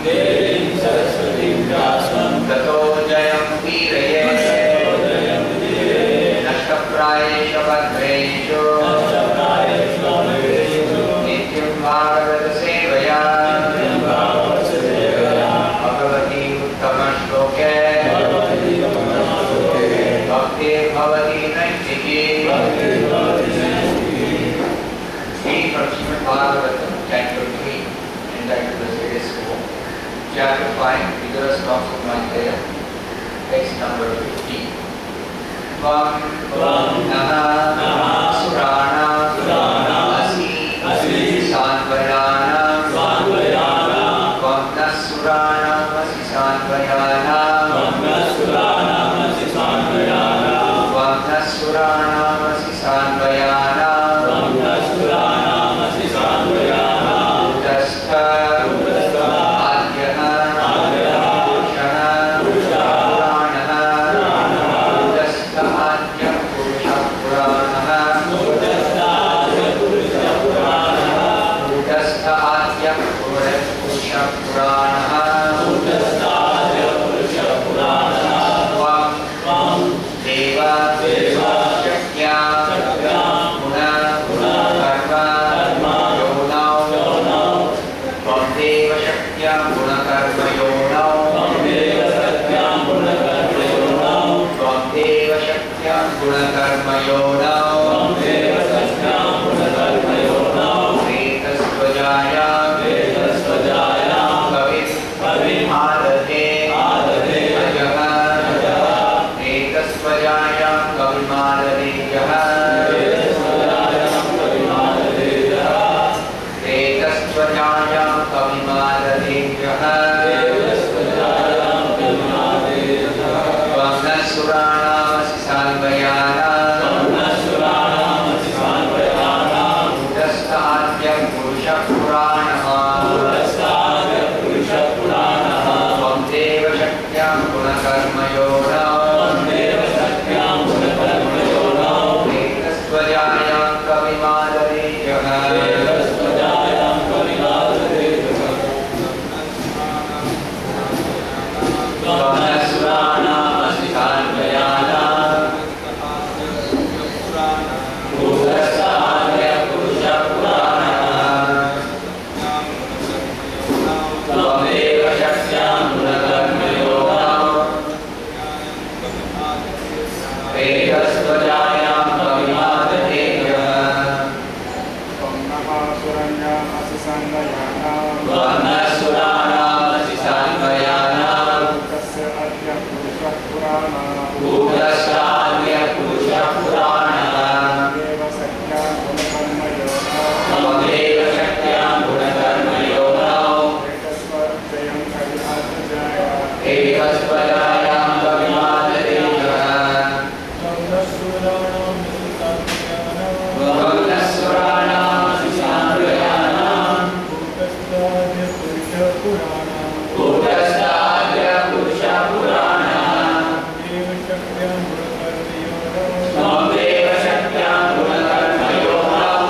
देवी सरस्वती व्यासं ततो जयन्ति नष्टप्रायेषु भद्रेषु नित्यं भागवत सेवया Bhagwati उत्तमश्लोके भक्तिर्भवति नैष्ठिकी। From Srimad Bhagavatam, Canto 3, entitled the Serious Book, Chapter 5, Vigorous Talks of Madhya, text number 15. Tvaṁ surāṇām asi sānvayānāṁ tvaṁ surāṇām asi sānvayānāṁ tvaṁ surāṇām asi sānvayānāṁ deva śaktyāṁ guṇa-karma-yonau tvaṁ deva śaktyāṁ guṇa-karma-yonau tvaṁ deva śaktyāṁ guṇa-karma-yonau retas tvajāyāṁ kavim ādadhe ajāyāṁ retas tvajāyāṁ kavim ādadhe retas tvajāyāṁ kavim ādadhe tvaṁ surāṇām asi sānvayānāṁ kūṭa-stha ādyaḥ puruṣaḥ purāṇaḥ tvaṁ deva śaktyāṁ guṇa-karma-yonau retas tvajāyāṁ kavim ādadhe surāṇām asi sānvayānāṁ kūṭa-stha ādyaḥ puruṣaḥ purāṇaḥ tvaṁ deva śaktyāṁ guṇa-karma-yonau retas tvajāyāṁ kavim ādadhe tvaṁ surāṇām asi sānvayānāṁ kūṭa-stha ādyaḥ puruṣaḥ purāṇaḥ tvaṁ deva śaktyāṁ guṇa-karma-yonau retas tvajāyāṁ kavim ādadhe tvaṁ surāṇām asi sānvayānāṁ kūṭa-stha ādyaḥ puruṣaḥ purāṇaḥ tvaṁ deva śaktyāṁ guṇa-karma-yonau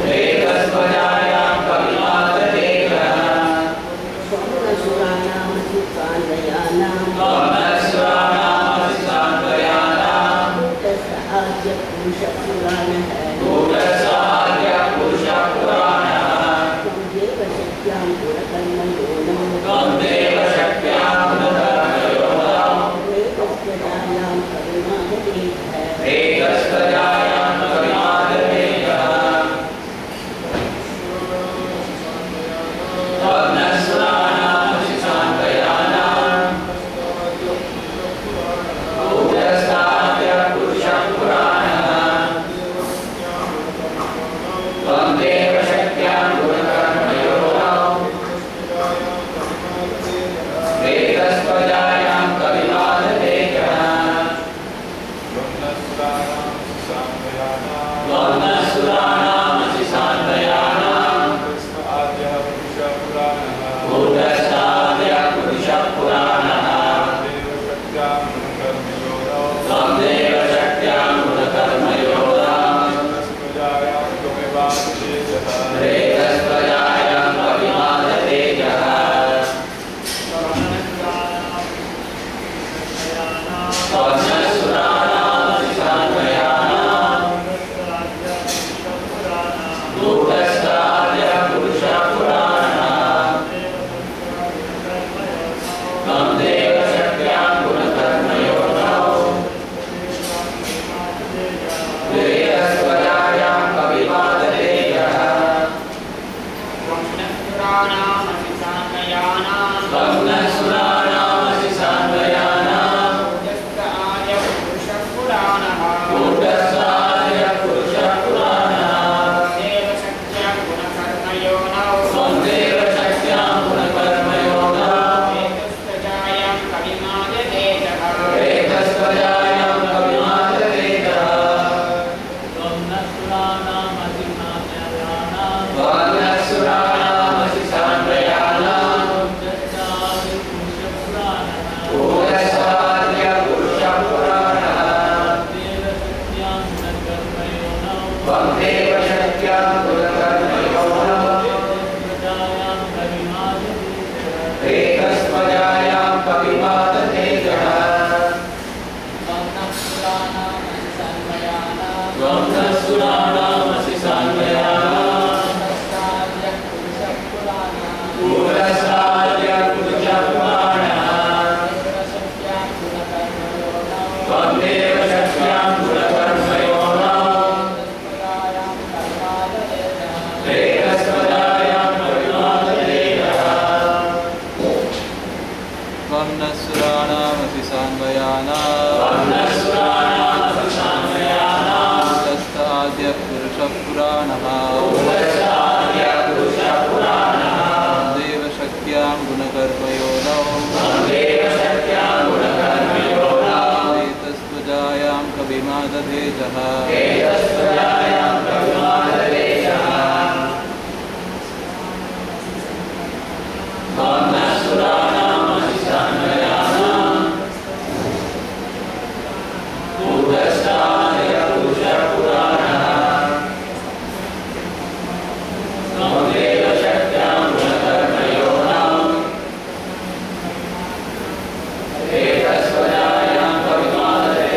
retas tvajāyāṁ kavim ādadhe tvaṁ surāṇām asi sānvayānāṁ kūṭa-stha ādyaḥ puruṣaḥ purāṇaḥ tvaṁ deva śaktyāṁ guṇa-karma-yonau retas tvajāyāṁ kavim ādadhe tvaṁ surāṇām asi sānvayānāṁ kūṭa-stha ādyaḥ puruṣaḥ purāṇaḥ tvaṁ deva śaktyāṁ guṇa-karma-yonau retas tvajāyāṁ kavim ādadhe tvaṁ surāṇām asi sānvayānāṁ kūṭa-stha ādyaḥ puruṣaḥ purāṇaḥ tvaṁ deva śaktyāṁ surāṇām sānvayānāṁ kūṭa-stha ādyaḥ puruṣaḥ purāṇaḥ tvaṁ deva śaktyāṁ guṇa-karma-yonau retas ajāyāṁ kavim ādadhe surāṇām sānvayānāṁ kūṭa-stha ādyaḥ puruṣaḥ purāṇaḥ deva śaktyāṁ guṇa-karma-yonau retas ajāyāṁ kavim ādadhe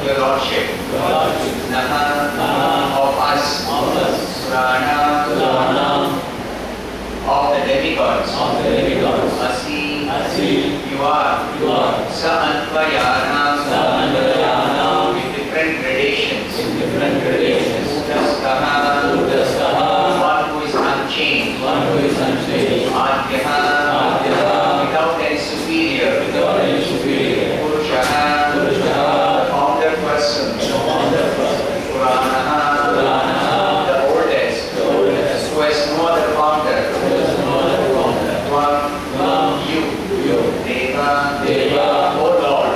Your Lordship, of us, surāṇām, of the demigods, Asi, you are, sānvayānāṁ, with different gradations, kūṭa-stha, one who is unchanged, ādyaḥ, without any superior, puruṣaḥ, founder person, purāṇaḥ, the oldest, who has no other founder, tvaṁ, you, deva, O Lord,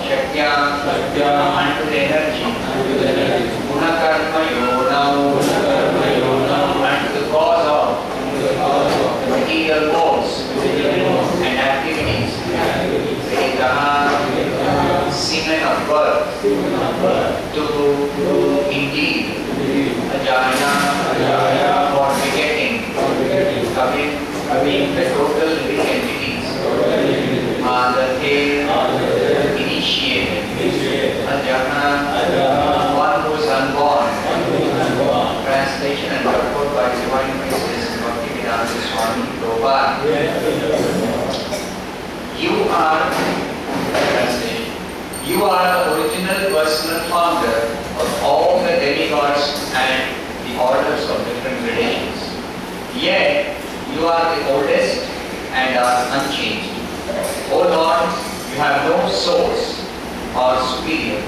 śaktyāṁ, unto the energy, guṇa-karma-yonau, unto the cause of material modes and activities, semen of birth, to indeed, ajāyāṁ, for begetting, kavim, the total living entities, ādadhe, initiated, ajāyāṁ, one who is unborn. Translation and purport by Divine Priestess Bhaktivedanta Swami Prabhupada. You are, translation, you are the original personal founder of all the demigods and the orders of different gradations. Yet, you are the oldest and are unchanged. O Lord, you have no source or superior.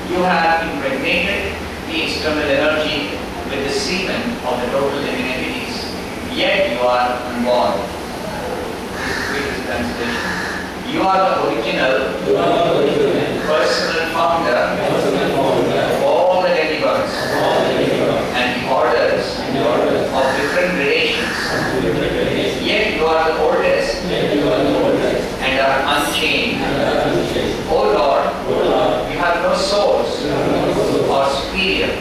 You have impregnated the external energy with the semen of the total living entities. Yet you are unborn. Translation. You are the original, personal founder of all the demigods and the orders of different gradations. Yet you are the oldest and are unchanged. O Lord, you have no source or superior.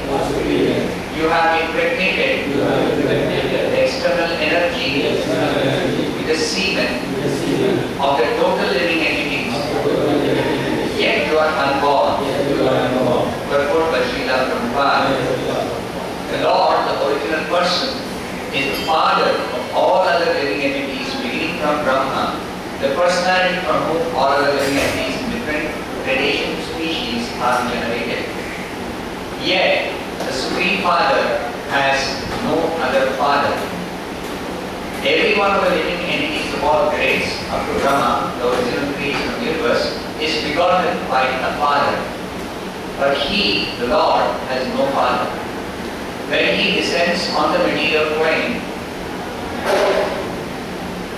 You have impregnated the external energy with the semen of the total living entities. Yet you are unborn. Purport by Srila Brahmā. The Lord, the original person, is the father of all other living entities, beginning from Brahmā, the personality from whom all other living entities in different gradation species are generated. Yet, the Supreme Father has no other father. Every one of the living entities of all grades, up to Brahmā, the original creation of the universe, is begotten by a father. But he, the Lord, has no father. When he descends on the material plane,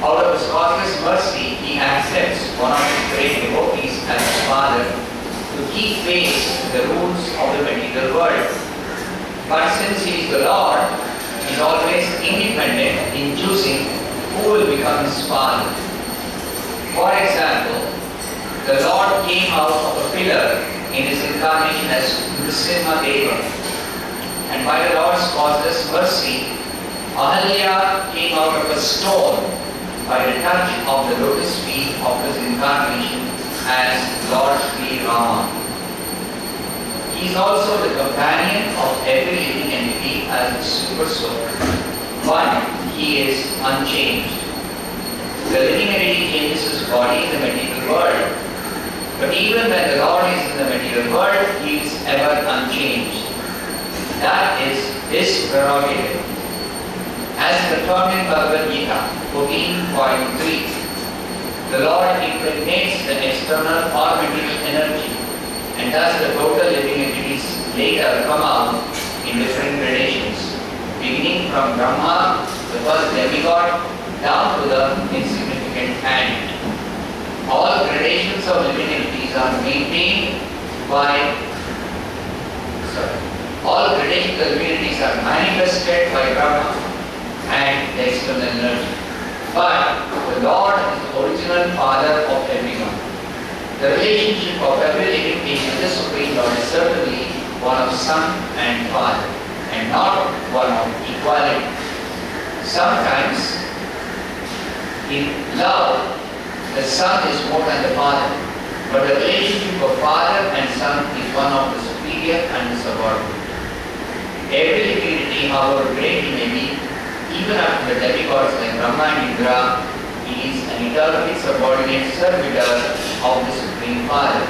out of his causeless mercy, he accepts one of his great devotees as his father, to keep pace with the rules of the material world. But since he is the Lord, he is always independent in choosing who will become his father. For example, the Lord came out of a pillar in his incarnation as deva, and by the Lord's causeless mercy, Ahalya came out of a stone by the touch of the lotus feet of his incarnation as Lord Śrī Rāma. He is also the companion of every living entity as the super soul. But he is unchanged. The living entity changes his body in the material world. But even when the Lord is in the material world, he is ever unchanged. That is his prerogative. As confirmed in Bhagavad Gita 14.3, the Lord impregnates the external or material energy, and thus the total living entities later come out in different gradations, beginning from Brahmā, the first demigod, down to the insignificant ant. All gradations of living entities are maintained by, all gradations of living entities are manifested by Brahmā and the external energy. But the Lord is the original father of everyone. The relationship of every living being with the Supreme Lord is certainly one of son and father, and not one of equality. Sometimes, in love, the son is more than the father, but the relationship of father and son is one of the superior and the subordinate. Every living entity, however great he may be, even after the demigods like Brahmā and Indra, he is an eternally subordinate servitor of the Supreme Father.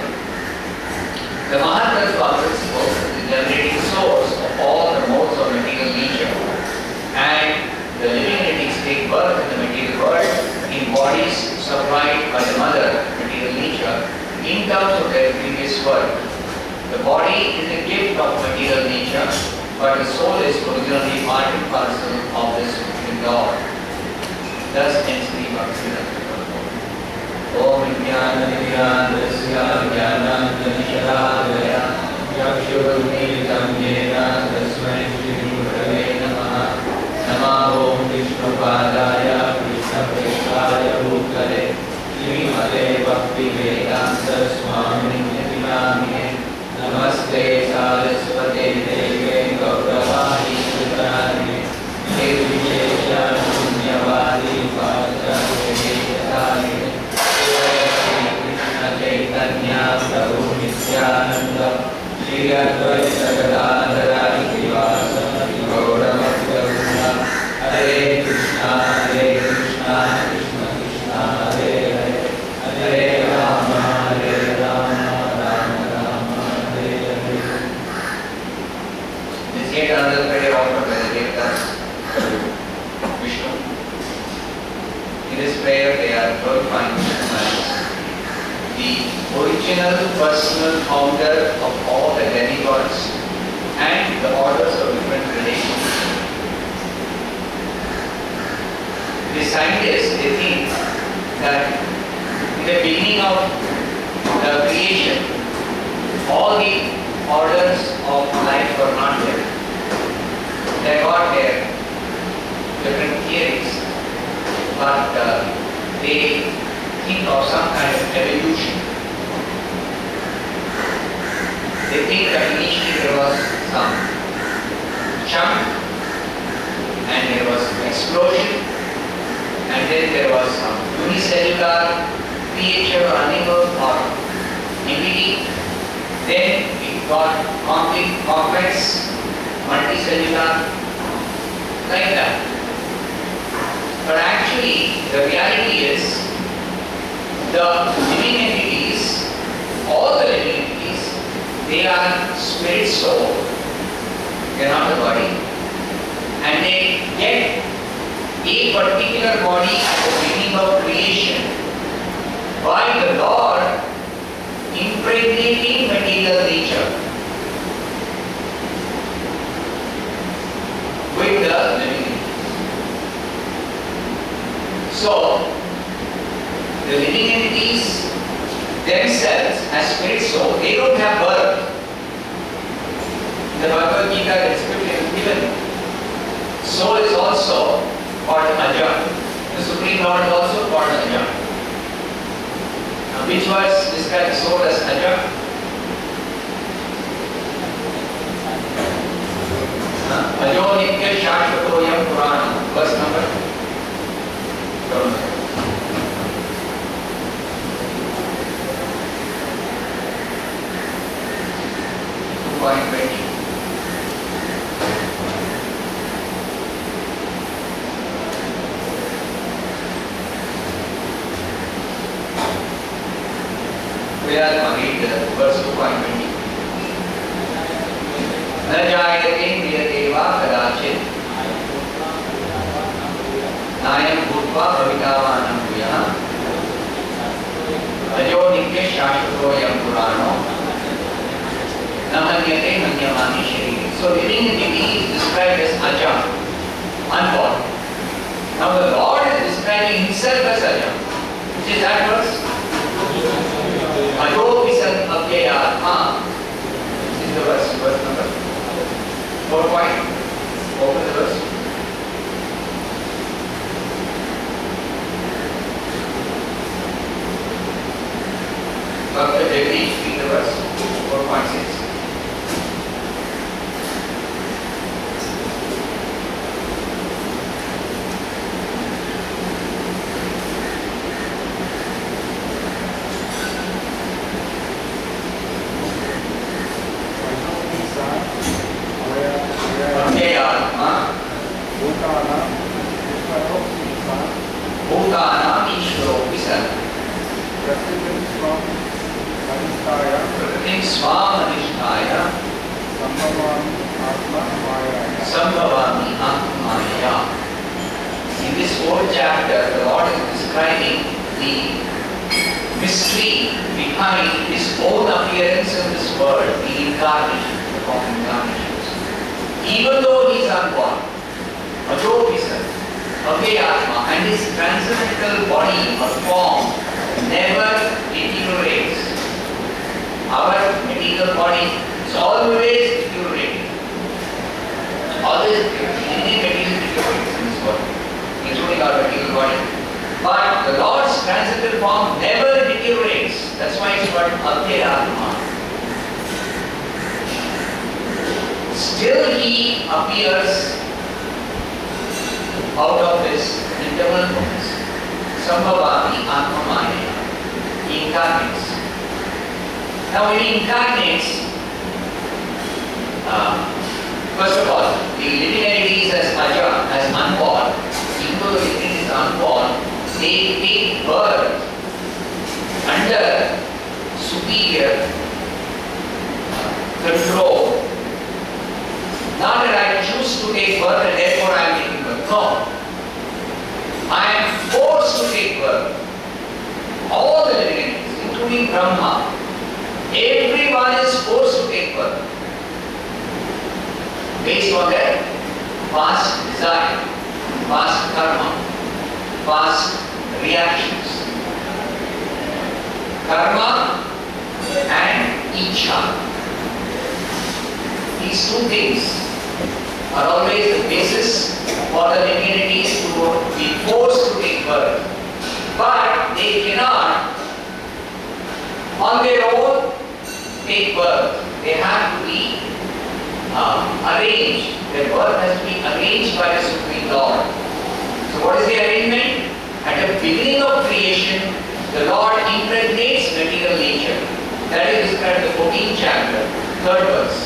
The Mahatattva principle is the generating source of all the modes of material nature, and the living entities take birth in the material world in bodies supplied by the mother, material nature, in terms of their previous birth. The body is a gift of material nature, but the soul is originally part and parcel of this Supreme Lord. Thus ends the Bhagavatam. Om Vijnana-Nidhyānasya Jnānānjana-shalakaya Chakshurmilitam Yena Tasmai Shri-Gurave Namaha. Namo Vishnu-padaya Krishna-preshāya Bhūtale Śrīmate Bhakti-vedanta Swāmini Namine. Namaste Sarasvate Deve Gauravani Sutārine Nirvishesha Shunyavadi Vācāyatārine Krishna Chaitanya Prabhu Nityananda Shri Advaita Gadadhara Srivāsana Gaura Bhakta Hare Krishna Krishna Krishna Hare Hare Hare Rama Hare Rama yet another prayer offered by the devotees Vishnu. In this prayer they are glorifying Krishna as the original personal founder of all the demigods and the orders of different gradations. The scientists, they think that in the beginning of the creation, all the orders of life were not there. They got their different theories, but they think of some kind of evolution. They think that initially there was some chunk, and there was an explosion, and then there was some unicellular creature or animal or entity. Then it got complex, multicellular, like that. But actually, the reality is, the living entities, all the living entities, they are spirit soul. They are not the body. And they get a particular body at the beginning of creation by the Lord impregnating material nature with the living entities. So, the living entities themselves as spirit soul, they don't have Gita description is given. Soul is also called ajāyāṁ. The Supreme Lord is also called ajāyāṁ. Now, which verse describes soul as ajāyāṁ? Ajo nitya śaktyāṁ purāṇaḥ. Verse number? Verse 2.20. न जायते प्रियदेवा कदाचित् नायं भूत्वा भवितावानं भूयः अजो नित्य शाश्वतोऽयं पुराणो न हन्यते मन्यमाने शरीरे. So living entity is described as ajāyāṁ, unborn. Now the Lord is describing himself as ajāyāṁ. Which is that verse? Ajo pisan avyayātma. This is the verse number 4 point. Open the verse. Dr. Jagdish, read the verse 4.6. In this whole chapter, the Lord is describing the mystery behind his own appearance in this world, the incarnation, the form of incarnations. Even though he is unborn, Ajopisan, Avyayātma, and his transcendental body or form never deteriorates. Our material body is always deteriorating. Always deteriorating. Any material deteriorates in this world, including our material body. But the Lord's transcendental form never deteriorates. That's why it's called ādyaḥ. Still he appears out of his internal forms. Sambhavāmi ātmāmāya. He incarnates. Now when he incarnates, first of all, the living entities as ajāyāṁ, as unborn, even though the living is unborn, they take birth under superior control. Not that I choose to take birth and therefore I am taking birth. No. I am forced to take birth. All the living entities, including Brahmā, everyone is forced to take birth based on their past desire, past karma, past reactions. Karma and ichha. These two things are always the basis for the living entities to be forced to take birth. But they cannot on their own take birth. They have to be arranged. Their birth has to be arranged by the Supreme Lord. So what is the arrangement? At the beginning of creation, the Lord impregnates material nature. That is described in the 14th chapter, 3rd verse.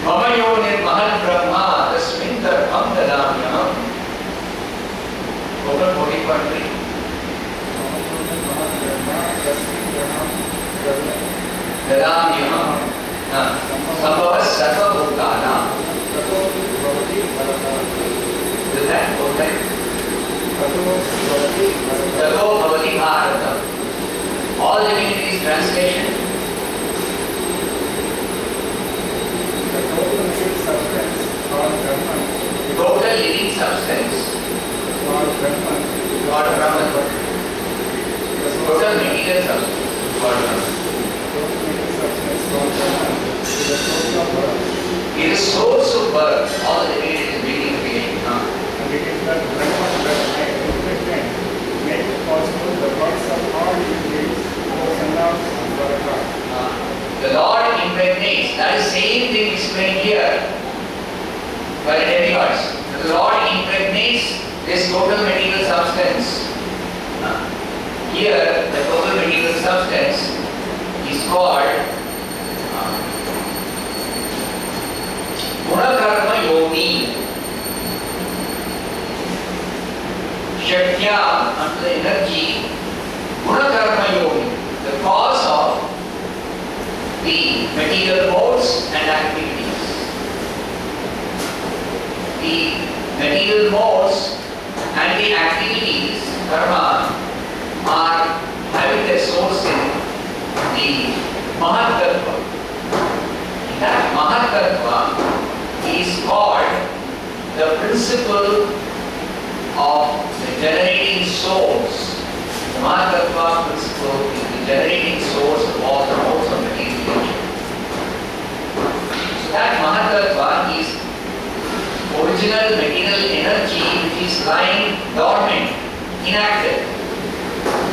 Mama yonir mahal Brahmā tasmin tvaṁ dadāmyam. Open 40.3. Dadāmyam. Sambhavas sarva bhūtānāṁ. Is that okay? Tato bhavati bhārata. All living entities translation. Total living substance called Brahman. Total material substance called Brahman. He is the source of birth. All the divinities beginning again. And it is that Brahmā that impregnate make it possible the births of all deities, surāṇām and Brahmā. The Lord impregnates. That is same thing explained here by the demigods. The Lord impregnates this total material substance. Here, the total material substance is called guṇa-karma-yonau. śaktyāṁ, unto the energy, guṇa-karma-yonau, the cause of the material modes and activities. The material modes and the activities, karma, are having their source in the Mahat-tattva. That Mahat-tattva is called the principle of the generating source. The Mahat-tattva principle is the generating source of all the modes of material nature. So that Mahat-tattva is original material energy which is lying dormant, inactive.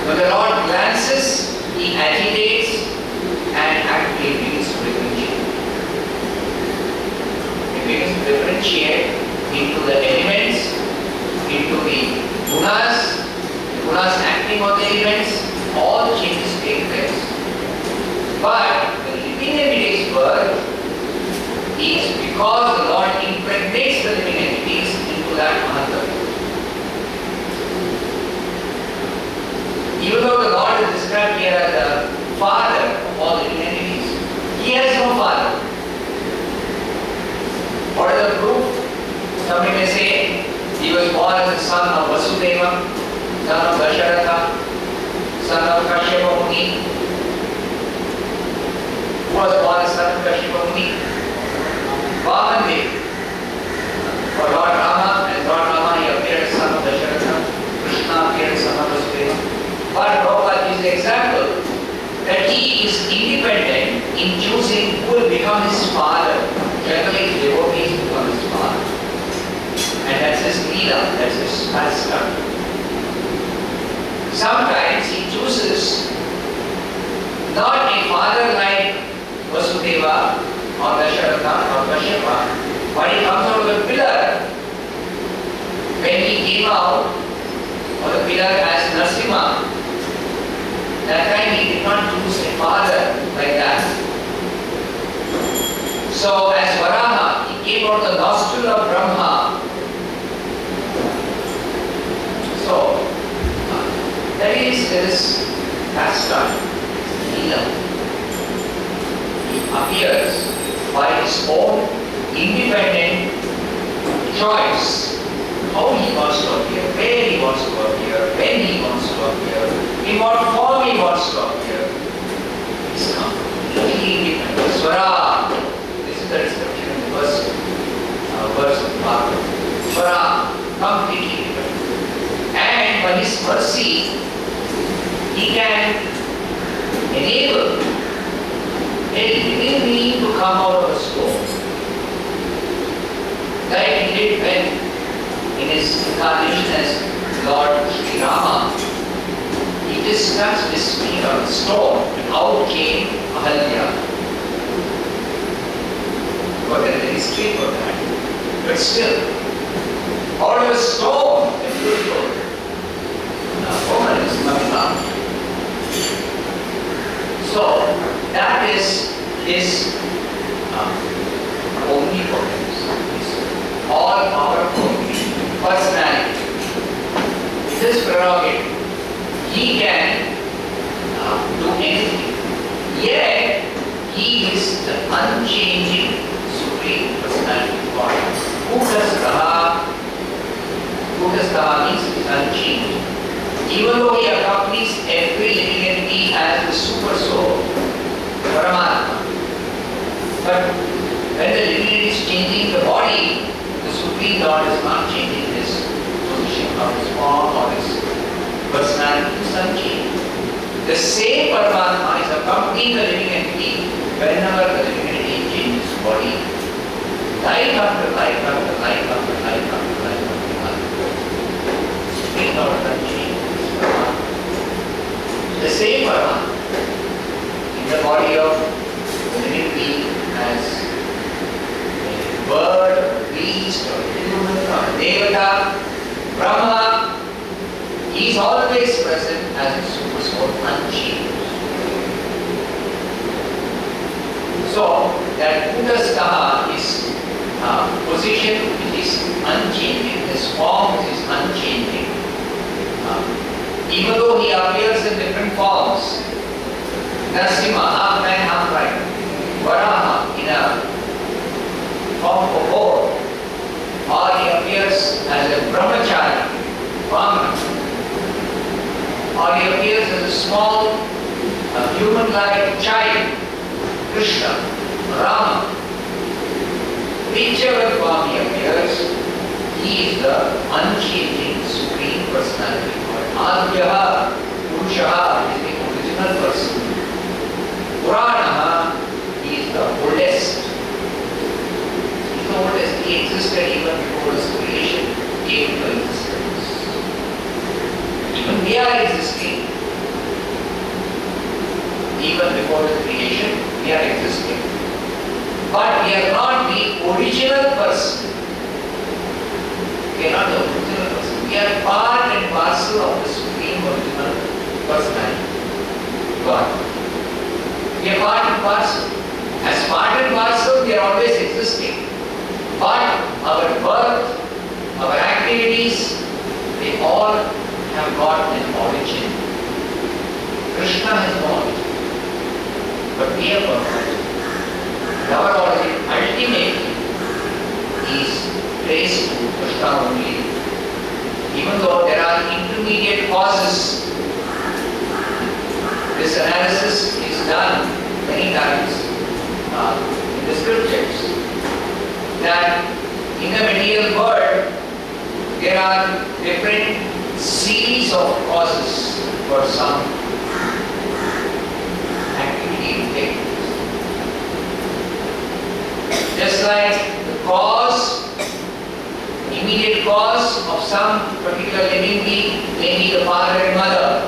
When the Lord glances, He agitates and actively begins to differentiate. He begins to differentiate into the elements, into the gunas acting on the elements, all changes take place. But the living entity's birth is because the Lord impregnates the living entities into that Mahatma. Even though the Lord is described here as the father of all living entities, He has no father. What is the proof? Somebody may say He was born as the son of Vasudeva, son of Dasharatha, son of Kashyapa Muni. Who was born as son of Kashyapa Muni? Vāman. For Lord Rāma, as Lord Rāma, He appeared as son of Dasharatha. Krishna appeared as son of Vasudeva. But Prabhupada gives the example that He is independent in choosing who will become His father. Generally, devotees become His father. And that's His leela, that's His pastime. Sometimes He chooses not a father like Vasudeva or Dasharatha or Kashyapa, but He comes out of the pillar. When He came out of the pillar as Narasimha, that time He did not choose a father like that. So as Varaha, He came out of the nostril of Brahmā. So that is His pastime, leela. He appears by His own independent choice. How He wants to appear, where He wants to appear, when He wants to appear, in what form He wants to appear. He's completely independent. Swara. This is the description in the verse of Bhagavatam. Swara, completely independent. And by His mercy, He can enable a living being to come out of a stone. Like He did when in His incarnation as Lord Śrī Rāma, He just touched His feet on the stone and out came ādyaḥ. What is the history for that? But still, out of a stone, a beautiful woman is coming out. So, that is His omnipotence, His all-powerful personality. This prerogative, He can do anything. Yet, He is the unchanging Supreme Personality of God. Kūṭa-stha. Kūṭa-stha means He is unchanged. Even though He accompanies every living entity as the super soul, Brahmā. But when the living entity is changing the body, the Supreme Lord is not changing His position or His form or His personality, is unchanged. The same Paramatma is accompanying the living entity whenever the living entity changes body. life after life after life after life after life after life. Being not unchanged. The same Brahmā in the body of the living being as a bird, or a beast, or a human, or a devata, Brahmā, he is always present as a super soul, unchanged. So that kūṭa-stha is position which is unchanging, his form which is unchanging. Even though he appears in different forms, Narasimha, half man, half right, Varaha in a form of a boar, or he appears as a brahmachari, Brahmā, or he appears as a small human-like child, Krishna, Rāma. Whichever form he appears, he is the unchanging Supreme Personality. ādyaḥ, puruṣaḥ is the original person. purāṇaḥ, he is the oldest. He is the oldest. He existed even before his creation came into existence. Even we are existing. Even before the creation, we are existing. But we are not the original person. We are not the original person. We are part and parcel of the Supreme Original Personality, God. We are part and parcel. As part and parcel, we are always existing. But our birth, our activities, they all have got an origin. Krishna has no origin. But we have got origin. Our origin ultimately is traced to Krishna only. Even though there are intermediate causes, this analysis is done many times in the scriptures, that in the material world there are different series of causes for some activity to take place. Just like the cause, immediate cause of some particular living being may be the father and mother.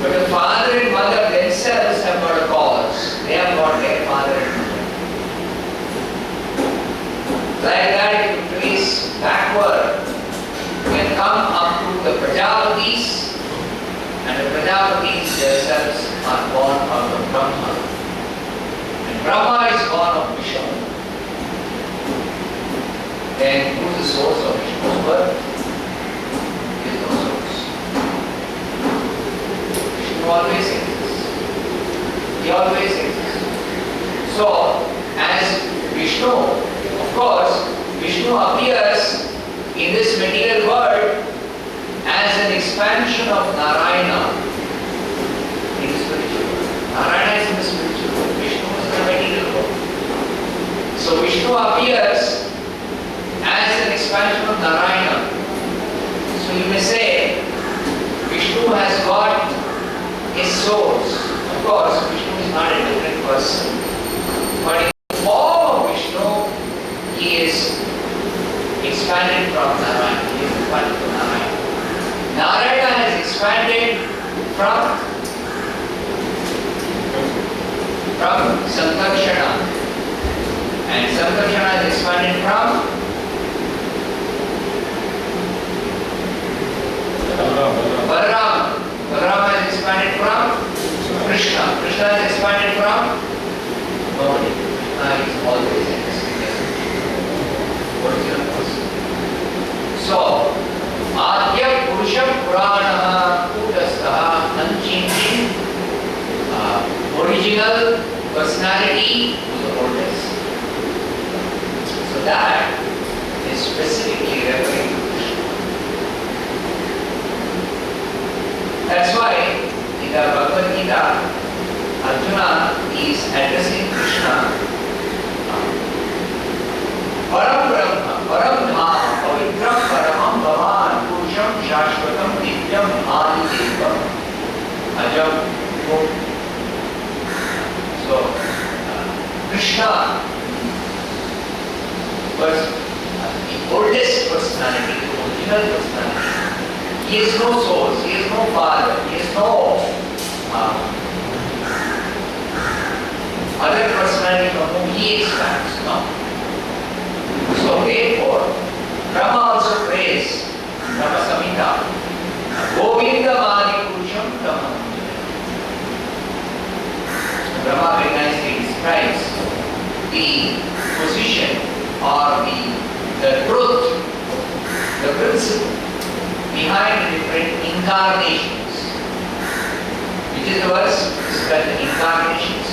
But the father and mother themselves have got a cause. They have got their father and mother. Like that, if you trace backward, you can come up to the Prajapatis, and the Prajapatis themselves are born out of Brahmā. And Brahmā is born of Vishnu. Then who is the source of Vishnu's birth? There is no source. Vishnu always exists. He always exists. So, as Vishnu, of course, Vishnu appears in this material world as an expansion of Narayana in the spiritual world. Narayana is in the spiritual world. Vishnu is in the material world. So Vishnu appears as an expansion of Narayana. So you may say, Vishnu has got a source. Of course, Vishnu is not a different person. But in the form of Vishnu, he is expanded from Narayana. He is expanded from Narayana. Narayana has expanded from Sankarshana. And Sankarshana has expanded from Brahmā. Brahmā has expanded from Krishna. Krishna has expanded from nobody. Krishna is always existing. Original person. So, ādyaḥ puruṣaḥ purāṇaḥ kūṭa-stha, unchanging, original personality to the oldest. So that is specifically referring to Krishna. That's why in the Bhagavad Gita, Arjuna is addressing Krishna. Param Brahma, Param Dhamma, Pavitram Paramam Bhavan, Puruṣaḥ Śāśvatam Nityam Ādyaḥ Ajam. So, Krishna the oldest personality, the original personality. He has no source, he has no father, he has no other personality from whom he expands. No. So therefore, Brahma also prays Brahma Samhita, Govinda Mani Puruṣaḥ tvaṁ. Brahma very nicely describes the position or the truth, the principle behind the different incarnations. Which is the verse? The incarnations.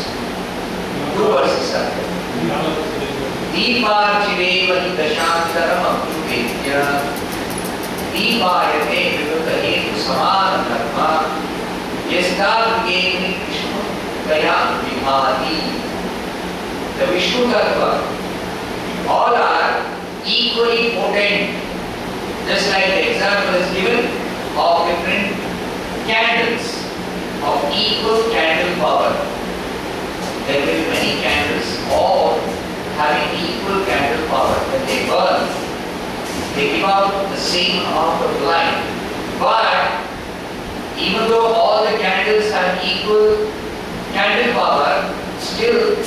2 verses are there. Dīpārcireva hi daṣāntaram apruvedya Dīpāyate viruddha hetu samāna dharma Yastādhigeni Krishna daya vibhāti. The Vishnu Tattva, all are equally potent. Just like the example is given of different candles of equal candle power. There will be many candles, all having equal candle power. When they burn, they give out the same amount of light. But even though all the candles have equal candle power, still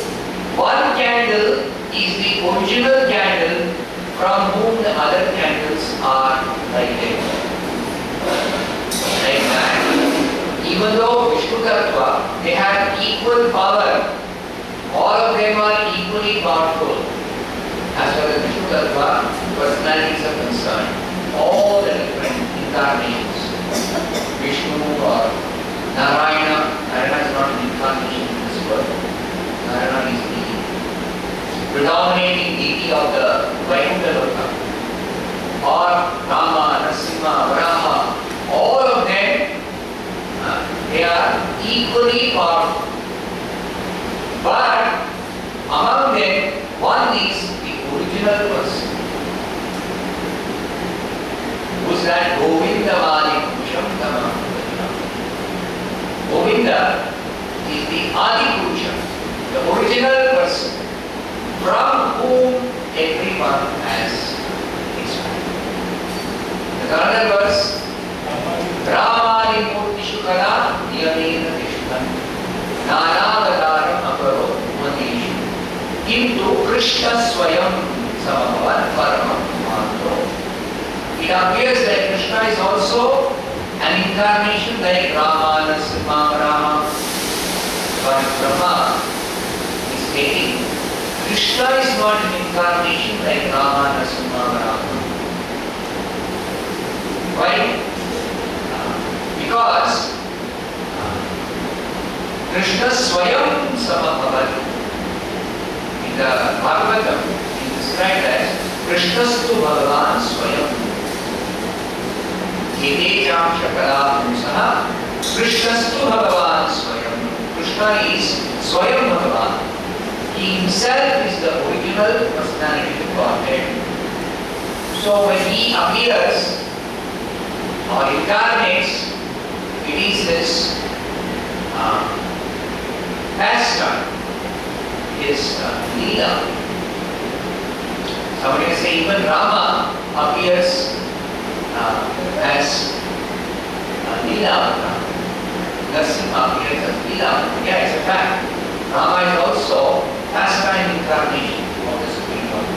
one candle is the original candle from whom the other candles are lighted. Like that. Even though Vishnu Tattva, they have equal power, all of them are equally powerful. As far as Vishnu Tattva personalities are concerned, all the different incarnations, Vishnu or Narayana is not an incarnation in this world. Narayana is the predominating deity of the Vaikuntha Loka. Or Rama, Narasimha, Brahmā, all of them, they are equally powerful. But among them, one is the original person. Who's that? Govinda Mani Puruṣaḥ tvaṁ. Govinda is the Adi Purusha, the original person from whom everyone has expanded. The another verse, Brahmāni mūrtishu kala niyamena tishtam nānāgadaram aparo manishu kintu Krishna swayam samabhavat paramam mantro. It appears that Krishna is also an incarnation like Rama, Narasimha, Brahmā. But Brahma is stating Krishna is not an incarnation like Rama, Narasimha, Brahmā. Why? Because Krishna swayam samabhavat. In the Bhagavatam, it is described as Krishnastu Bhagavan swayam. Ādyaḥ shakala puruṣaḥ Krishnastu Bhagavan swayam. Krishna is swayam Bhagavan. He himself is the original personality of Godhead. So when he appears or incarnates, it is his pastime, his leela. Somebody can say even Rama appears as leela. Narasimha appears as leela. Yeah, it's a fact. Rama is also pastime incarnation of the Supreme Lord.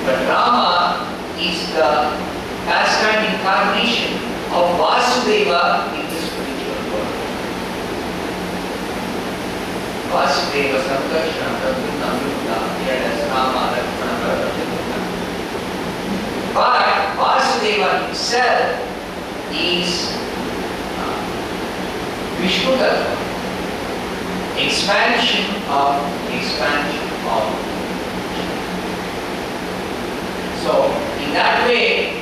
But Rama is the pastime incarnation of Vasudeva in the spiritual world. Vasudeva, Sankarshana, Pradyumna, Amruta, here as Rama, Lakshmana, Bharata. But Vasudeva himself is Vishnu Tattva, expansion of. So, in that way,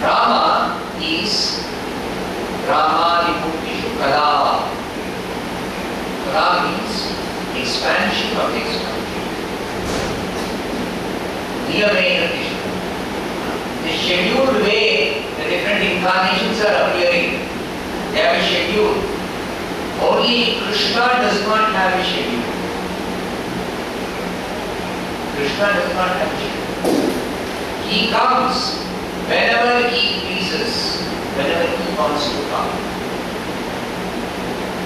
Rama is Brahmāni mūrtishu kala. Kala means expansion of expansion. Niyamena tishtam. The scheduled way the different incarnations are appearing, they have a schedule. Only Krishna does not have a schedule. Krishna does not have children. He comes whenever he pleases, whenever he wants to come.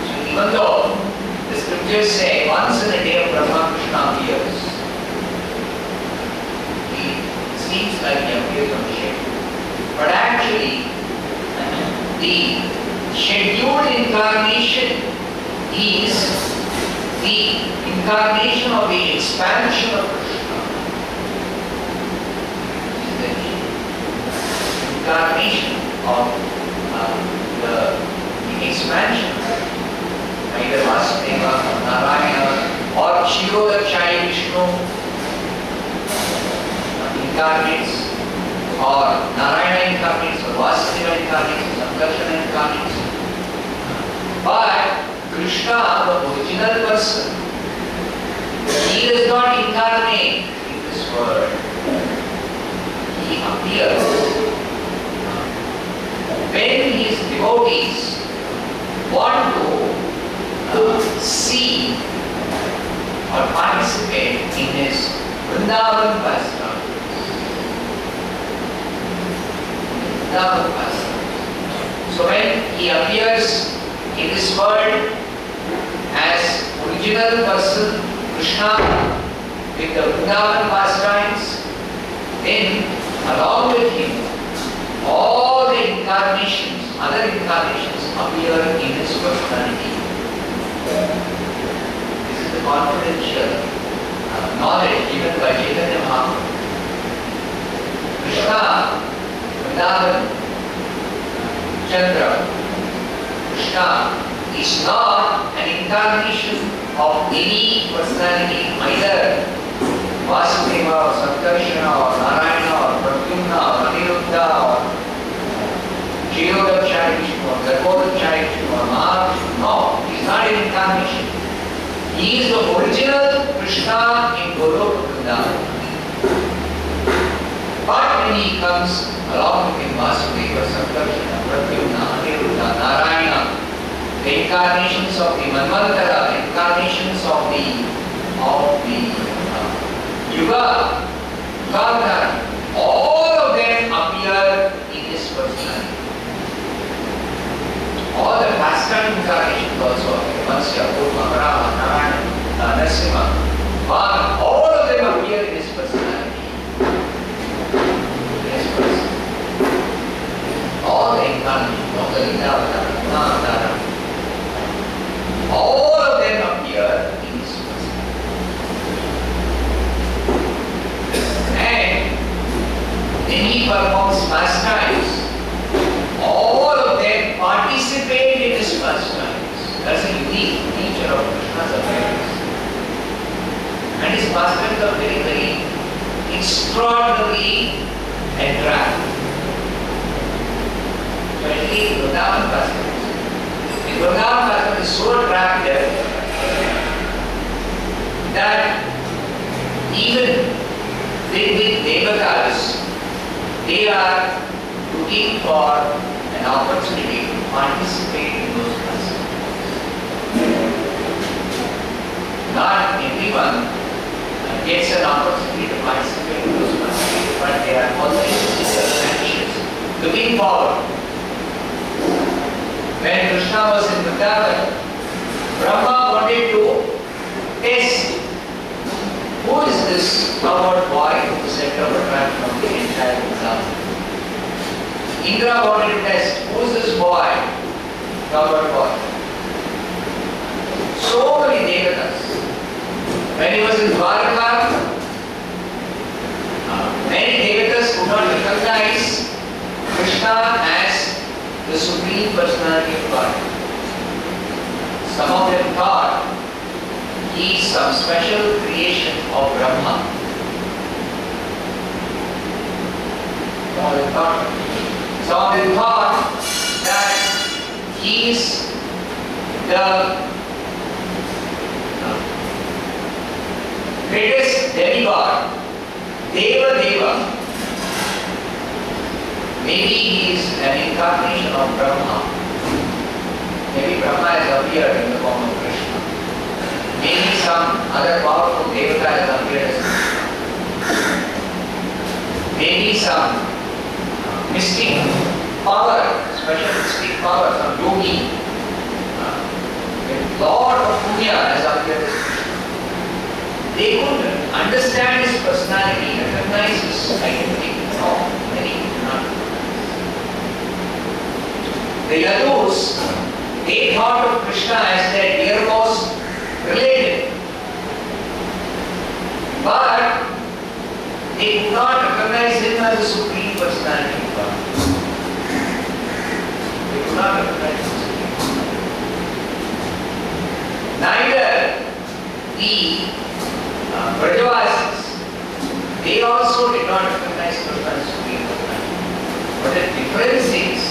So even though the scriptures say once in a day of Brahma, Krishna appears, he seems like he appears on shape. But actually, the scheduled incarnation is the incarnation of the expansion of Krishna. The incarnation of the expansion. Either Vasudeva or Narayana or Kshirodakshaya Vishnu incarnates, or Narayana incarnates, or Vasudeva incarnates, or Sankarsana incarnates. But Krishna, the original person, he does not incarnate in this world. He appears. When his devotees want to see or participate in his Vrindavan pastime, so when he appears in this world as original person Krishna with the Vrindavan pastimes, then along with him all the incarnations, other incarnations appear in his personality. This is the confidential knowledge given by Chaitanya Mahaprabhu. Krishna, Vrindavan, Chandra, Krishna is not an incarnation of any personality, either Vasudeva or Sankarsana or Narayana or Pradyumna or Aniruddha or Kshirodakshaya Vishnu or Garbhodakshaya Vishnu or Mahavishnu. No, he is not an incarnation. He is the original Krishna in Goloka Vrindavan. But when he comes along with him, Vasudeva, Sankarsana, Pradyumna, Aniruddha, Narayana, the incarnations of the Manvantara, the incarnations of the Yuga, Yuga, all of them appear in his personality. All the pastime incarnations also appear. Vansya, Purva, Brahmā, Narayana, Narasimha, Vāna, all of them appear in his personality. In his person. All the incarnations, all the Lila-avātara, Guna-avātara, all of them appear in his person. And when he performs pastimes, all of them participate in his pastimes. That's a unique feature of Krishna's appearance. And his pastimes are very, very extraordinarily attractive. Especially the Vrindavan pastimes. The Vrindavan pastime is so attractive that even with devatas, they are looking for an opportunity to participate in those pastimes. Not everyone gets an opportunity to participate in those pastimes, but they are always anxious, looking forward. When Krishna was in Vrindavan, Brahmā wanted to test who is this coward boy who is the center of attraction of the entire Vrindavan. Indra wanted to test who is this boy, coward boy. So many devatas. When he was in Dwarka, many devatas could not recognize Krishna as the Supreme Personality of God. Some of them thought he is some special creation of Brahmā. Some of them thought that he is the greatest demigod, deva. Maybe he is an incarnation of Brahmā. Maybe Brahmā has appeared in the form of Krishna. Maybe some other powerful devata has appeared as Krishna. maybe some mystic power, special mystic power, some yogi, with lot of punya as appears. They could understand his personality, recognize his identity. No, many do not. The Yadus, they thought of Krishna as their dearmost relative. But they could not recognize him as the supreme personality of God. They could not recognize him. Neither the Brajavasis, they also did not recognize Krishna as supreme personality. But the difference is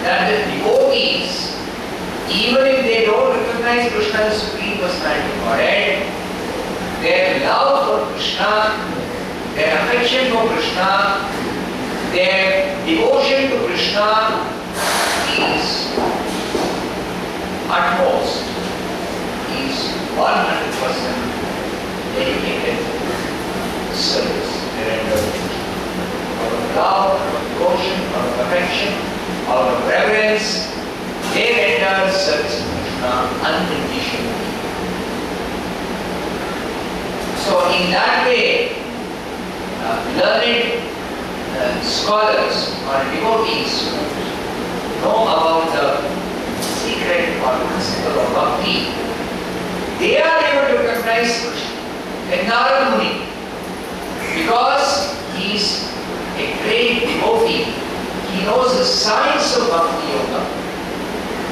that the devotees, even if they don't recognize Krishna as supreme personality of Godhead, their love for Krishna, their affection for Krishna, their devotion to Krishna is utmost, is 100% dedicated service. They render out of love, out of devotion, out of affection, out of reverence, they render service to Krishna unconditionally. So in that way, learned scholars or devotees who know about the secret or principle of bhakti, they are able to recognize Krishna. And Narada Muni, because he is a great devotee, he knows the science of bhakti yoga.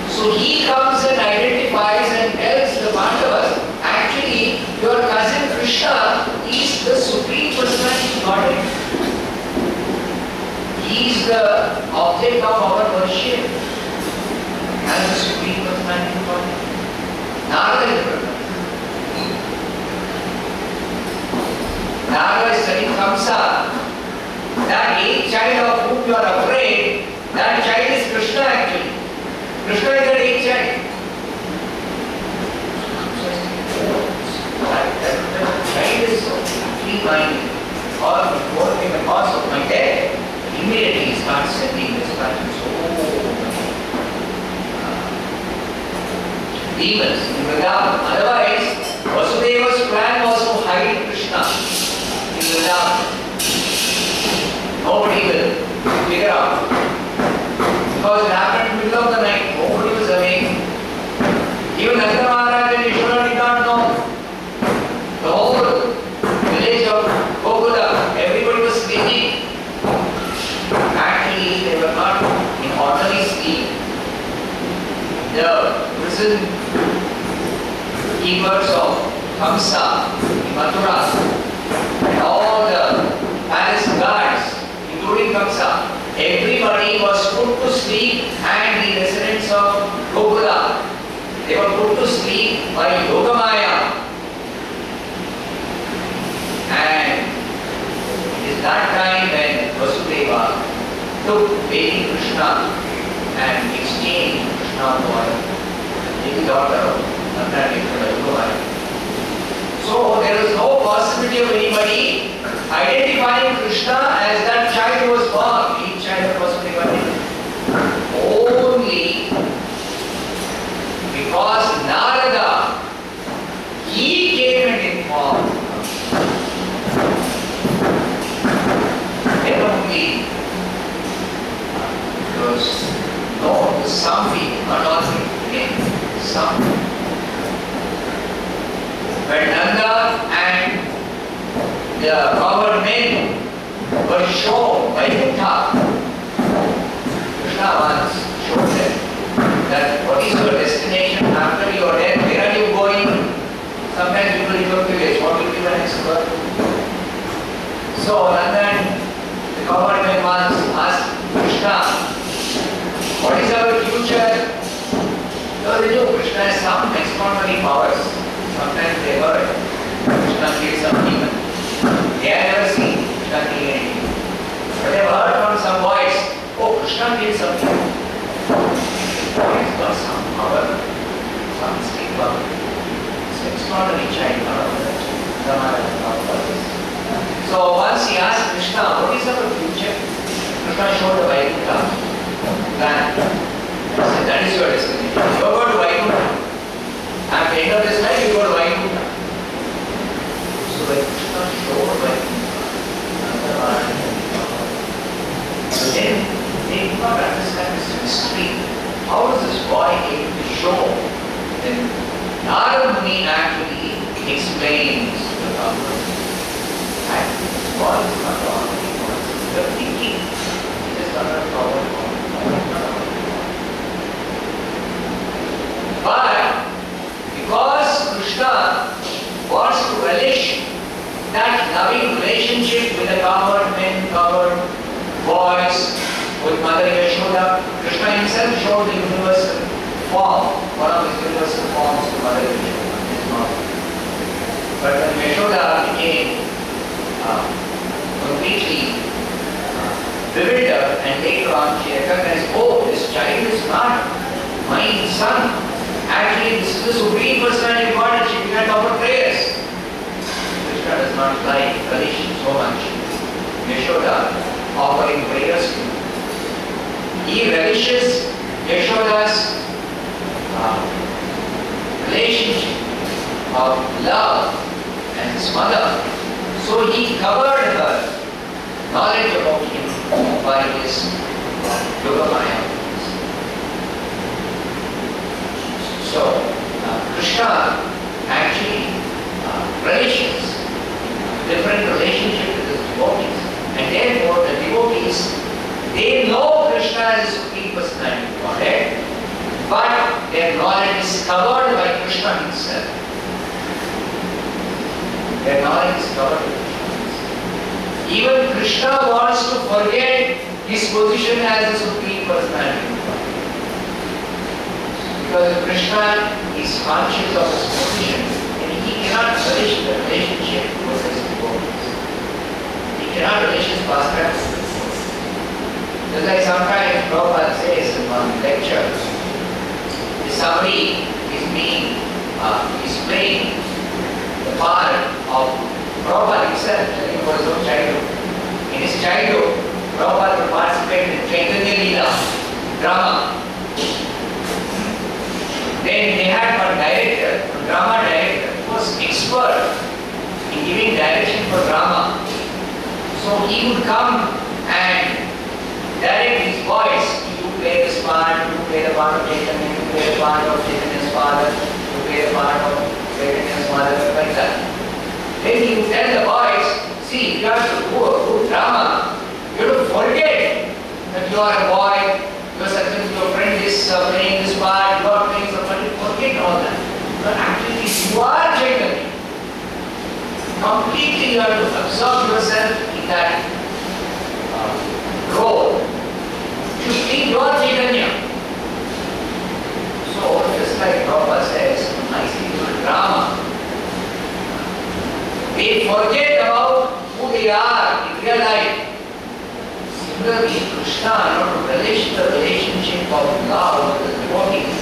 So he comes and identifies and tells the Pandavas, actually your cousin Krishna is the supreme personality of Godhead. He is the object of our worship and the supreme personality of Godhead. Narada is the Narada is telling Kamsa, that eighth child of whom you are afraid, that child is Krishna actually. Krishna is that eighth child. That child is free minded, or before being the cause of my death, immediately he starts sending this passion. So demons in Vrindavan. Otherwise, Vasudeva's plan was to hide Krishna. Nobody will figure out. Because it happened in the middle of the night, nobody was awake. Even Nanda Maharaj and Yashoda did not know. The whole village of Gokula, everybody was sleeping. Actually, they were not in ordinary sleep. The prison keepers of Kamsa in Mathura, and all the palace guards, including Kamsa, everybody was put to sleep, and the residents of Gokula, they were put to sleep by Yogamaya. And it is that time when Vasudeva took baby Krishna and exchanged Krishna for the daughter of Yogamaya. So there was no possibility of anybody identifying Krishna as that child who was born. Each child was given only because Narada, he came and informed. Then only there was no some people, not all people, some. When Nanda and the cowherd men were shown by kūṭa-stha, Krishna once showed them that what is your destination after your death, where are you going? Sometimes people leave a village, what will be the next birth? So Nanda and the cowherd men once asked Krishna, what is our future? So they knew Krishna has some extraordinary powers. Sometimes they heard Krishna kills some demon. They have never seen Krishna kill anything. But they have heard from some voice, oh, Krishna kills some demon. He's got some power, some mystic power. It's an extraordinary child, not of the So once he asked Krishna, what is our future? Krishna showed the Vaikuntha plan. He said, that is your destination. You go to Vaikuntha. At the end of this life, you go to Vaikuntha. So Krishna showed Vaikuntha. So then they did not understand this mystery. How is this boy able to show? Then Narada Muni actually explains the Brahmā. And this boy is not wrong. The thinking is not a problem. But because Krishna wants to relish that loving relationship with the covered men, covered boys, with Mother Yashoda, Krishna himself showed the universal form, one of his universal forms to Mother Yashoda, his mother. But when Yashoda became completely bewildered and later on she recognized, oh, this child is not my son. Actually, this is the Supreme Personality of God and she began to offer prayers. Krishna does not like relish so much. Yashoda offering prayers to him. He relishes Yashoda's relationship of love and his mother. So he covered her knowledge about him by his yoga-maya. So Krishna actually relishes different relationship with his devotees. And therefore the devotees, they know Krishna as a Supreme Personality of Godhead, but their knowledge is covered by Krishna himself. Their knowledge is covered by Krishna himself. Even Krishna wants to forget his position as a Supreme Personality of Godhead. Because Krishna is conscious of his position and he cannot relish the relationship with his devotees. He cannot relish his pastimes. Just like sometimes Prabhupada says in one lecture, if somebody is playing the part of Prabhupada himself, telling about his own childhood. In his childhood, Prabhupada would participate in Chaitanya Leela, drama. Then they had one director, a drama director, who was expert in giving direction for drama. So he would come and direct his boys. You play this part, you play the part of Chaitanya, you play the part of Chaitanya's father, you play the part of Chaitanya's mother, like that. Then he would tell the boys, see, you have to do a good drama. You have to forget that you are a boy, your friend is playing this part, you are playing somebody, forget all that. But actually you are Chaitanya. Completely you have to absorb yourself in that role. You think you are Chaitanya. So just like Prabhupada says, nicely in drama, they forget about who they are in real life. Similarly, Krishna, in order to relish the relationship of love with the devotees,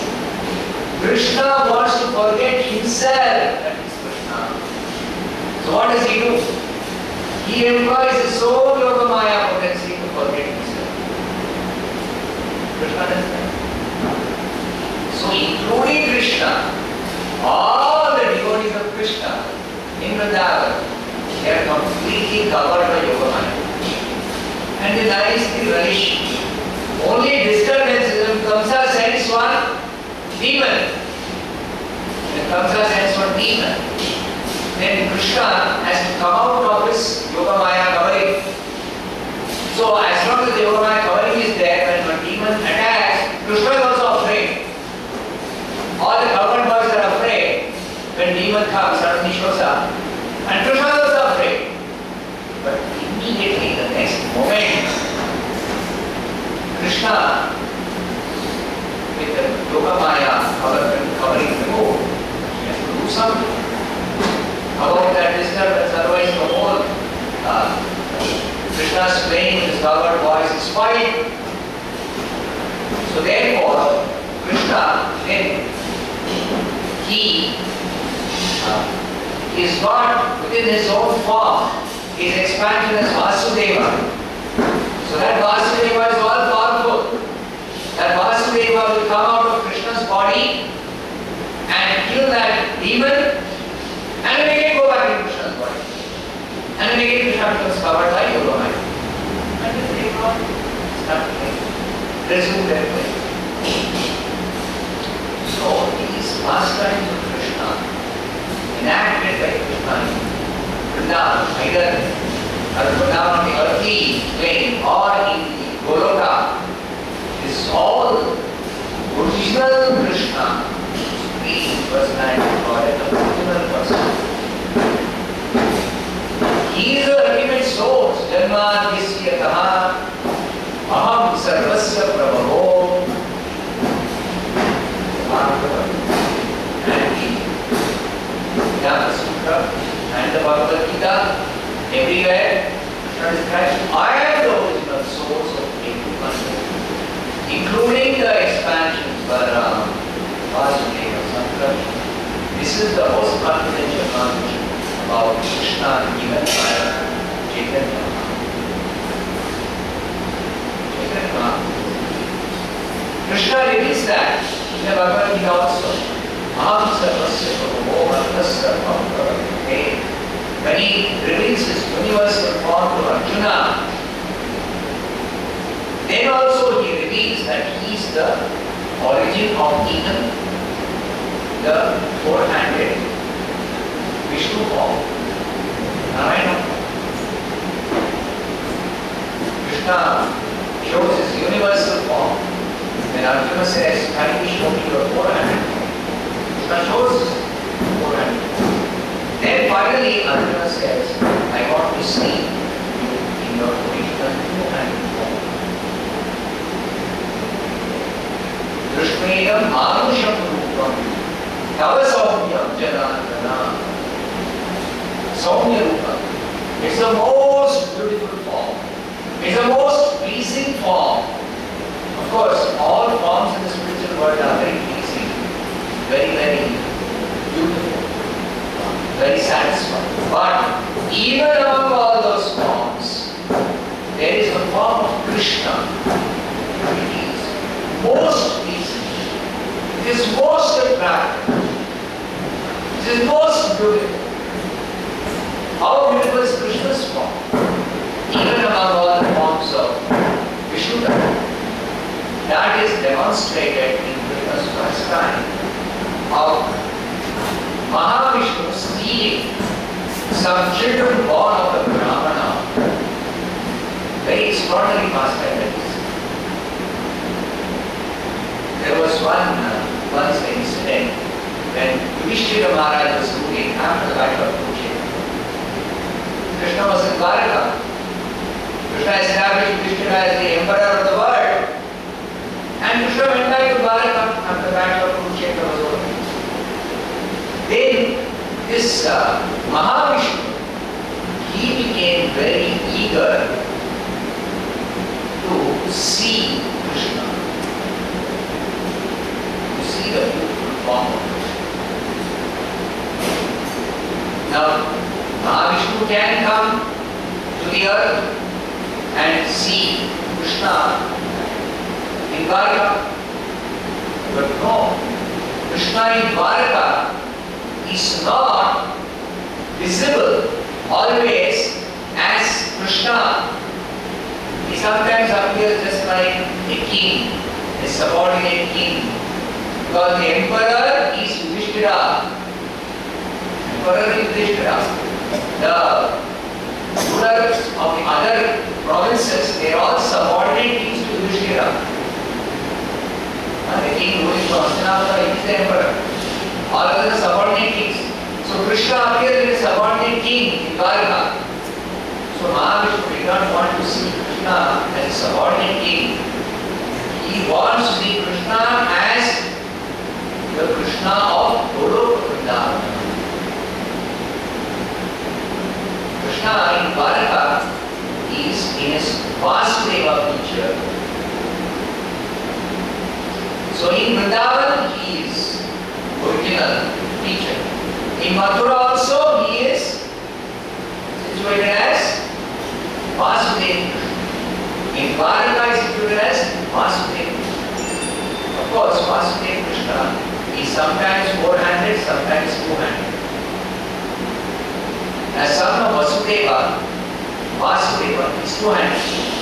Krishna wants to forget himself, that is Krishna. So what does he do? He employs his own yoga-maya potency to forget himself. Krishna does that. So including Krishna, all the devotees of Krishna in Vrindavan, they are completely covered by yoga-maya. And they nicely relish. Only disturbance is when Kamsa sends one demon. When Kamsa sends one demon, then Krishna has to come out of his yoga-maya covering. So as long as the yoga-maya covering is there, when one demon attacks, Krishna is also afraid. All the covered boys are afraid. When demon comes, suddenly shows up. And Krishna is also afraid. But immediately, the next moment, Krishna, with the yoga-maya covering removed, he has to do something about that disturbance. Otherwise, the whole Krishna's playing with his covered voice is spoiled. So therefore, Krishna, then, he is got within his own form his expansion as Vasudeva. So that Vasudeva is all powerful. That Vasudeva will come out of Krishna's body and kill that demon and then again go back in Krishna's body. And then again Krishna becomes covered by Yogamaya. And then they go start to resume their way. So these pastimes of Krishna enacted by Krishna in Vrindavan, either Vrindavan on the earthly plane or in the Goloka, is all original Krishna, Supreme Personality God, and the original person. He is the ultimate source. Janmadhisya taha aham sarvasya prabhavo. And the Dasa Sutra and the Bhagavad Gita, everywhere Krishna describes, I am the original source of everyone, including the expansions Brahmā, Vasudeva, Sankara. This is the most confidential knowledge about Krishna given by Chaitanya. Krishna reveals that in the Bhagavad Gita also. Aham sarvasya prabhavo mantrasya bhakti. When he reveals his universal form to Arjuna, then also he reveals that he is the origin of even the four-handed Vishnu form. Narayana. Krishna shows his universal form. When Arjuna says, can we show me your four-handed form? Krishna shows four-handed form. Then finally Arjuna says, I want to see you in your original two-handed form. Krishnedam manusham rupam tava saumyam janardana. Saumya rupa. It's the most beautiful form. It's the most pleasing form. Of course, all forms in the spiritual world are very pleasing, very, very beautiful, very satisfying. But even among all those forms, there is a form of Krishna. It is most pleasing. It is most attractive. It is most beautiful. How beautiful is Krishna's form? Even among all the forms of Vishnu. That is demonstrated in Krishna's pastime of Mahavishnu stealing some children born of the Brahmā. Very extraordinary pastime that is. There was once an incident when Yudhishthira Maharaj was ruling after the battle of Purport. Krishna was in Dwaraka. Krishna established Yudhishthira as the emperor of the world. And Krishna went back to Dwaraka after the battle of Purport was over. Then this Mahavishnu, he became very eager to see Krishna, to see the beautiful form of Krishna. Now, Mahavishnu can come to the earth and see Krishna in Dwaraka, but no, Krishna in Dwaraka is not visible always as Krishna. He sometimes appears just like a king, a subordinate king, because the emperor is Yudhishthira. Emperor is Yudhishthira. The rulers of the other provinces, they are all subordinate kings to Yudhishthira. The king ruling from Hastinapura is the emperor. All other subordinate kings. So Krishna appears as a subordinate king in Dwaraka. So Mahavishnu did not want to see Krishna as a subordinate king. He wants to see Krishna as the Krishna of Goloka. Krishna in Dwaraka is in his Vasudeva feature. So in Vrindavan he is original feature. In Mathura also he is situated as Vasudeva Krishna. In Bharata is included as Vasudeva. Of course, Vasudeva Krishna is sometimes four-handed, sometimes two-handed. As son of Vasudeva, Vasudeva is two-handed.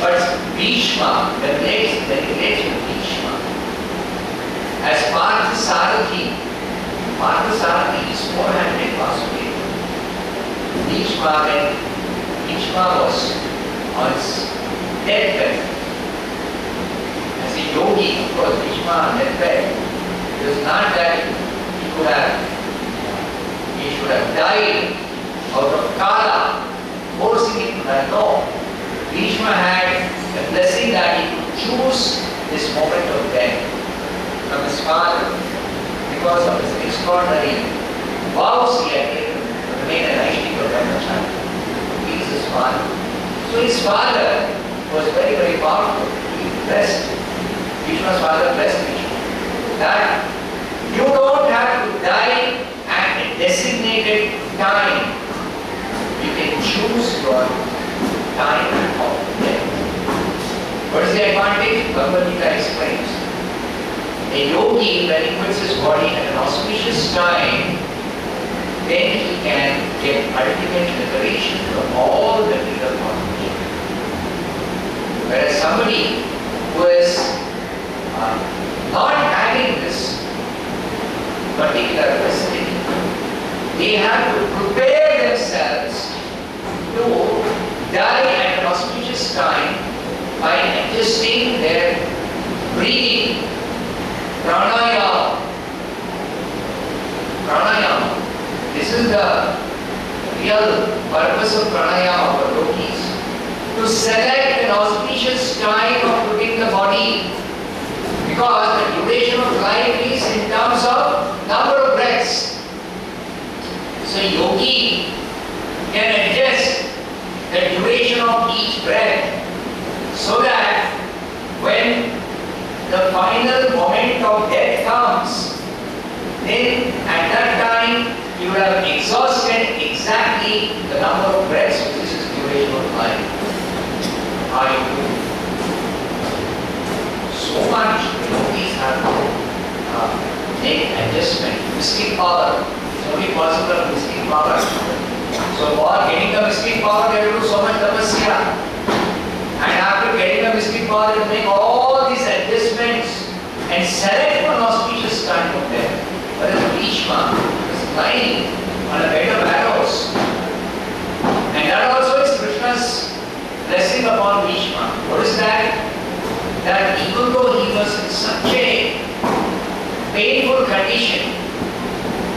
But Bhishma, the relates with Bhishma. As Parthasarathi, Parthasarathi is four-handed Vasudeva. Bhishma, when Bhishma was on his deathbed, as a yogi, of course, Bhishma on deathbed, it was not that he should have died out of kala, forcing him to die. No. Krishna had a blessing that he could choose this moment of death from his father because of his extraordinary vows he had taken to remain an Aishtika Brahmachari. He is his father. So his father was very, very powerful. He blessed. Krishna's father blessed Krishna. That you don't have to die at a designated time. You can choose your time of death. What is the advantage? Bhagavad Gita explains. A yogi, when he puts his body at an auspicious time, then he can get ultimate liberation from all the material bondage. Whereas somebody who is not having this particular facility, they have to prepare themselves to die at an auspicious time by adjusting their breathing, pranayama. Pranayama. This is the real purpose of pranayama for yogis. To select an auspicious time of putting the body, because the duration of life is in terms of number of breaths. So yogi can adjust the duration of each breath so that when the final moment of death comes, then at that time you would have exhausted exactly the number of breaths which is the duration of life. So much yogis have to make adjustment. Mystic power. It's only possible of mystic power. So for getting the mystic power, they have to do so much tapasya. And after getting the mystic power, they make all these adjustments and select one auspicious time of death. Whereas Bhishma is lying on a bed of arrows. And that also is Krishna's blessing upon Bhishma. What is that? That even though he was in such a painful condition,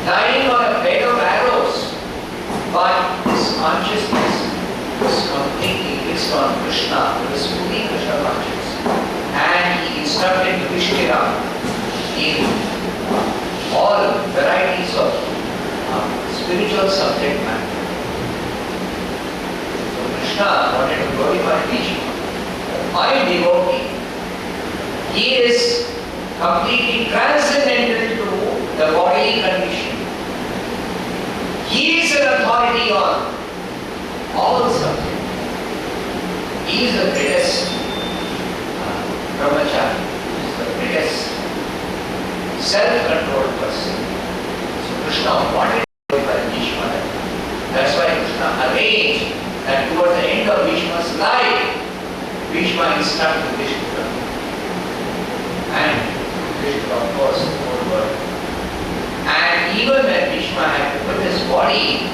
lying on a bed of arrows, but his consciousness was completely fixed on Krishna. He was fully Krishna conscious. And he instructed Yudhishthira in all varieties of spiritual subject matter. So Krishna wanted to glorify Bhishma. My devotee, he is completely transcendental to the bodily condition. He is an authority on all subjects. He is the greatest brahmachari. He is the greatest self-controlled person. So Krishna wanted to glorify Bhishma. That's why Krishna arranged that towards the end of Bhishma's life, Bhishma instructed Krishna. And Krishna, of course, the whole world. And even when Bhishma had to put his body,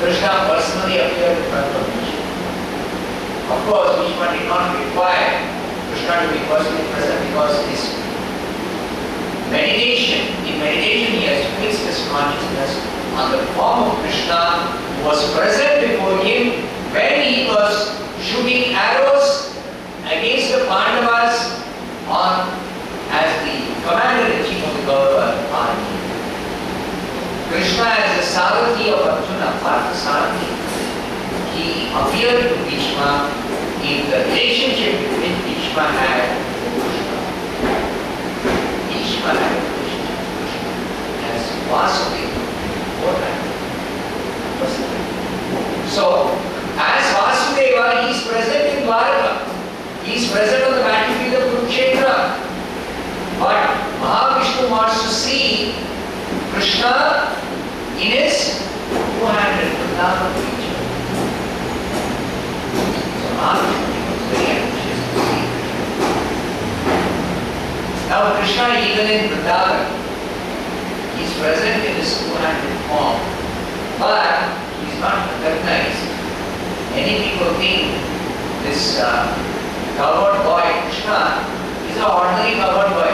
Krishna personally appeared in front of Bhishma. Of course, Bhishma did not require Krishna to be personally present because his meditation, in meditation he has fixed his consciousness on the form of Krishna who was present before him when he was shooting arrows against the Pandavas as the commander-in-chief of the Kaurava army. Krishna as the Sarathi of Arjuna, Parthasarathi, he appeared to Bhishma in the relationship which Bhishma had with Krishna. Bhishma had a relationship with Krishna as Vasudeva, so is present on the battlefield of Kurukshetra. But Mahavishnu wants to see Krishna in his two-handed Vrindavan region. So Mahavishnu becomes very anxious to see Krishna. Now Krishna, even in Vrindavan, he is present in his two-handed form, but he is not recognized. Many people think this covered boy Krishna is an ordinary covered boy.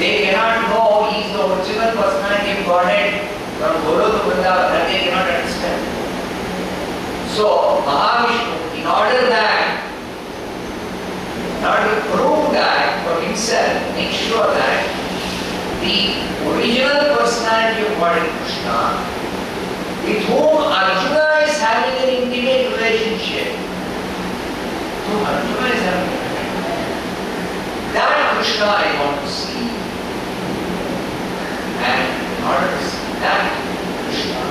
They cannot know he is the original personality of Godhead from Guru to Vrindavan, that they cannot understand. So Mahavishnu, in order to prove that for himself, make sure that the original personality of Godhead Krishna, with whom Arjuna is having an intimate relationship, that Krishna I want to see. And in order to see that Krishna,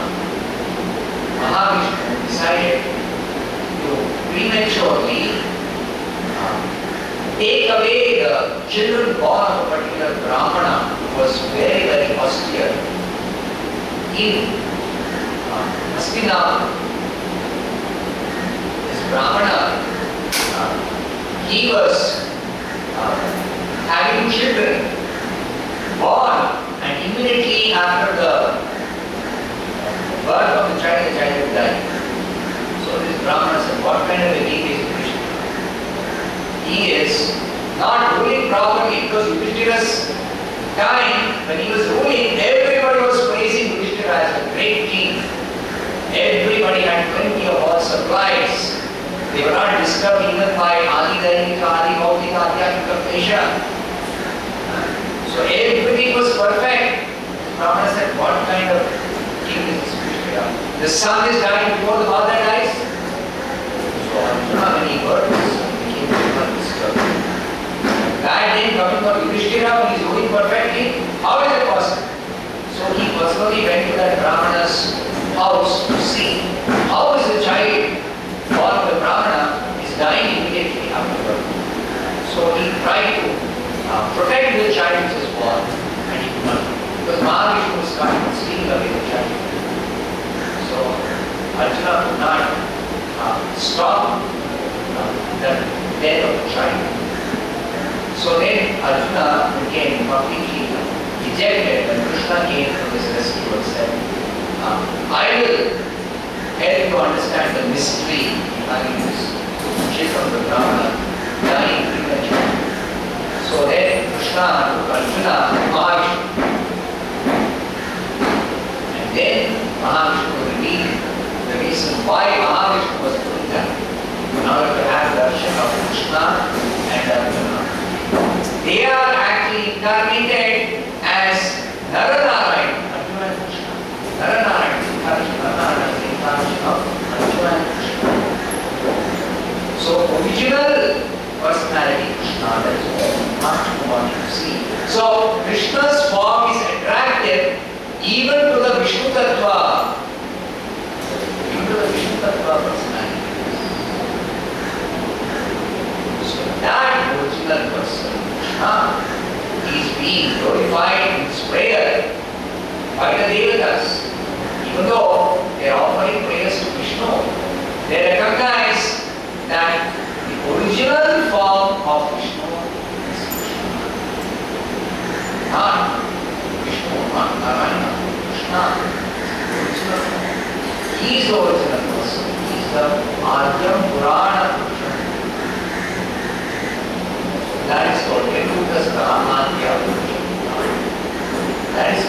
Mahavishnu decided to prematurely take away the children born of a particular Brahmana who was very, very austere in Hastinapura. This Brahmana, he was having children born, and immediately after the birth of the child would die. So this Brahmana said, what kind of a king is Krishna? He is not ruling properly, because Yudhishthira's time, when he was ruling, everybody was praising Yudhishthira as a great king. Everybody had plenty of all supplies. They were not disturbed even by ādyaḥ, ādyaḥ. So everything was perfect. Brahmana said, what kind of king is this Krishna? The son is dying before the father dies. So Arjuna, when he heard this, became very disturbed. Bad name coming from Yudhishthira when he is ruling perfectly, how is it possible? So he personally went to that Brahmana's house to see how is the child born of the Brahmana is dying immediately after birth. So he tried to protect the child which is born, and he could not, because Mahavishnu was coming and stealing away the child. So Arjuna could not stop the death of the child. So then Arjuna became completely dejected when Krishna came to his rescue and said, I will help you understand the mystery behind this children of the Brahmana dying prematurely. So then Krishna took Arjuna and Mahavishnu, and then Mahavishnu revealed the reason why Mahavishnu was doing that, in order to have the darshan of Krishna and Arjuna. They are actually incarnated as Naranarayan, Arjuna and Krishna. Naranarayan is the incarnation of Arjuna and Krishna. So original personality Krishna, that is what we want to see. So Krishna's form is attractive even to the Vishnu Tattva. Even to the Vishnu Tattva personality. So that original person, Krishna, is being glorified in his prayer by the devatas. Even though they are offering prayers to Vishnu, they recognize that the original form of Vishnu is Krishna. Not Vishnu, not Narayana. Krishna is the original form. He is the original person. He is the ādyaḥ purāṇaḥ. That is called kūṭa-stha, ādyaḥ. That is